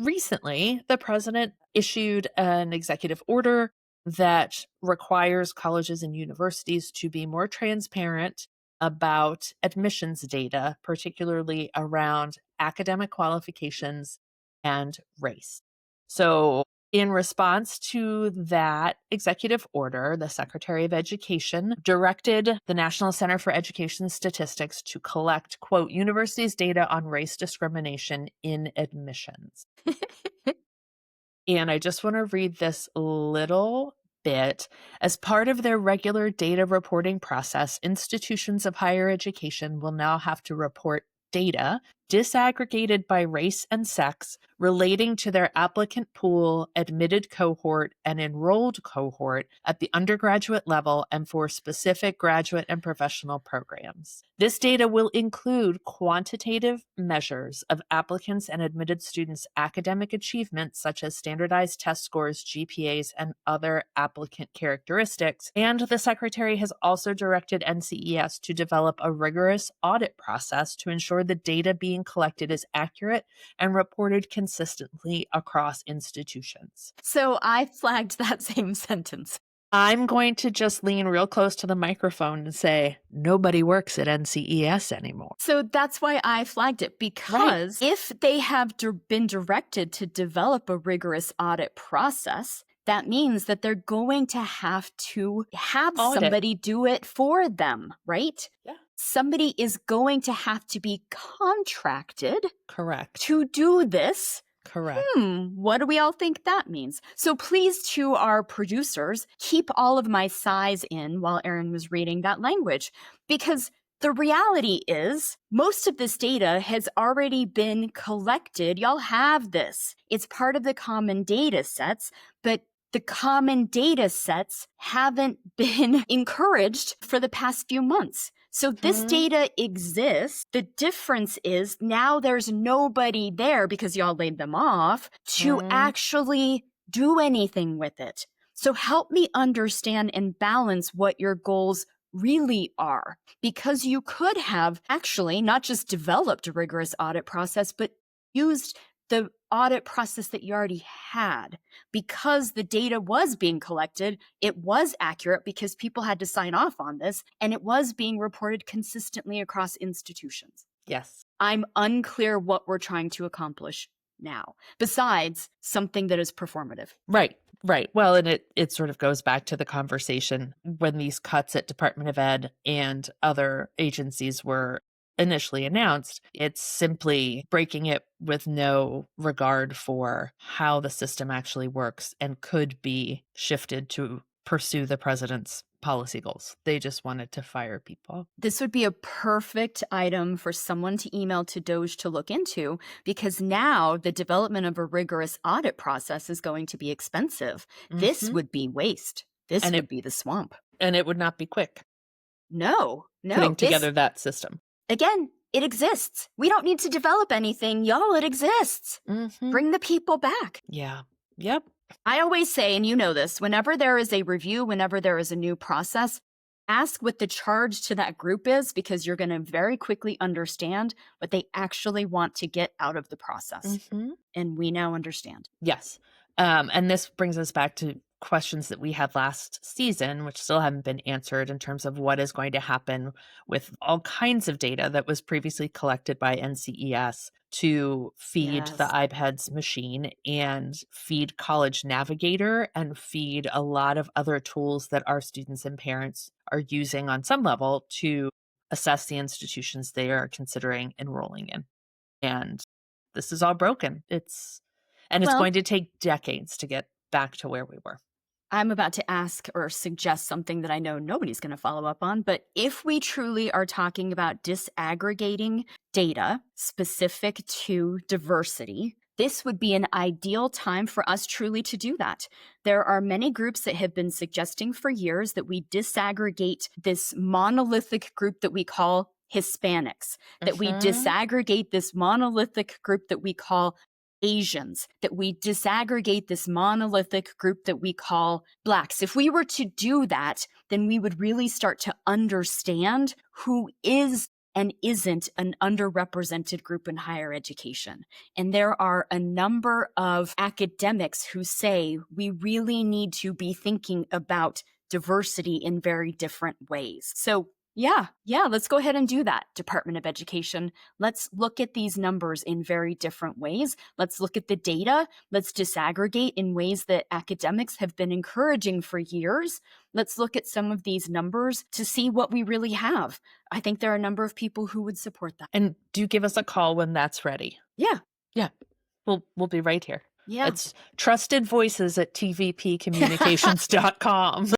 recently, the president issued an executive order that requires colleges and universities to be more transparent about admissions data, particularly around academic qualifications and race. So, in response to that executive order, the Secretary of Education directed the National Center for Education Statistics to collect, quote, universities' data on race discrimination in admissions. And I just want to read this little bit. As part of their regular data reporting process, institutions of higher education will now have to report data disaggregated by race and sex relating to their applicant pool, admitted cohort, and enrolled cohort at the undergraduate level and for specific graduate and professional programs. This data will include quantitative measures of applicants and admitted students' academic achievements, such as standardized test scores, GPAs, and other applicant characteristics. And the Secretary has also directed NCES to develop a rigorous audit process to ensure the data being collected is accurate and reported consistently across institutions. So I flagged that same sentence. I'm going to just lean real close to the microphone and say, nobody works at NCES anymore. So that's why I flagged it, because if they have been directed to develop a rigorous audit process, that means that they're going to have somebody do it for them, right? Yeah. Somebody is going to have to be contracted. Correct. To do this. Correct. What do we all think that means? So please, to our producers, keep all of my sighs in while Erin was reading that language, because the reality is most of this data has already been collected. Y'all have this. It's part of the common data sets, but the common data sets haven't been encouraged for the past few months. So this data exists. The difference is now there's nobody there, because y'all laid them off, to actually do anything with it. So help me understand and balance what your goals really are, because you could have actually not just developed a rigorous audit process, but used the audit process that you already had. Because the data was being collected, it was accurate because people had to sign off on this, and it was being reported consistently across institutions. Yes. I'm unclear what we're trying to accomplish now, besides something that is performative. Right. Well, and it sort of goes back to the conversation when these cuts at Department of Ed and other agencies were initially announced. It's simply breaking it with no regard for how the system actually works and could be shifted to pursue the president's policy goals. They just wanted to fire people. This would be a perfect item for someone to email to DOJ to look into, because now the development of a rigorous audit process is going to be expensive. This would be waste. This would be the swamp. And it would not be quick. No. Putting together that system. Again, it exists. We don't need to develop anything. Y'all, it exists. Bring the people back. Yeah. Yep. I always say, and you know this, whenever there is a review, whenever there is a new process, ask what the charge to that group is, because you're going to very quickly understand what they actually want to get out of the process. And we now understand. Yes. And this brings us back to questions that we had last season, which still haven't been answered, in terms of what is going to happen with all kinds of data that was previously collected by NCES to feed the iPads machine and feed College Navigator and feed a lot of other tools that our students and parents are using on some level to assess the institutions they are considering enrolling in. And this is all broken. It's going to take decades to get back to where we were. I'm about to ask or suggest something that I know nobody's going to follow up on, but if we truly are talking about disaggregating data specific to diversity, this would be an ideal time for us truly to do that. There are many groups that have been suggesting for years that we disaggregate this monolithic group that we call Hispanics, that we disaggregate this monolithic group that we call Asians, that we disaggregate this monolithic group that we call Blacks. If we were to do that, then we would really start to understand who is and isn't an underrepresented group in higher education. And there are a number of academics who say we really need to be thinking about diversity in very different ways. So yeah, let's go ahead and do that, Department of Education. Let's look at these numbers in very different ways. Let's look at the data. Let's disaggregate in ways that academics have been encouraging for years. Let's look at some of these numbers to see what we really have. I think there are a number of people who would support that. And do give us a call when that's ready. Yeah. Yeah. We'll be right here. Yeah. It's trusted voices at tvpcommunications.com.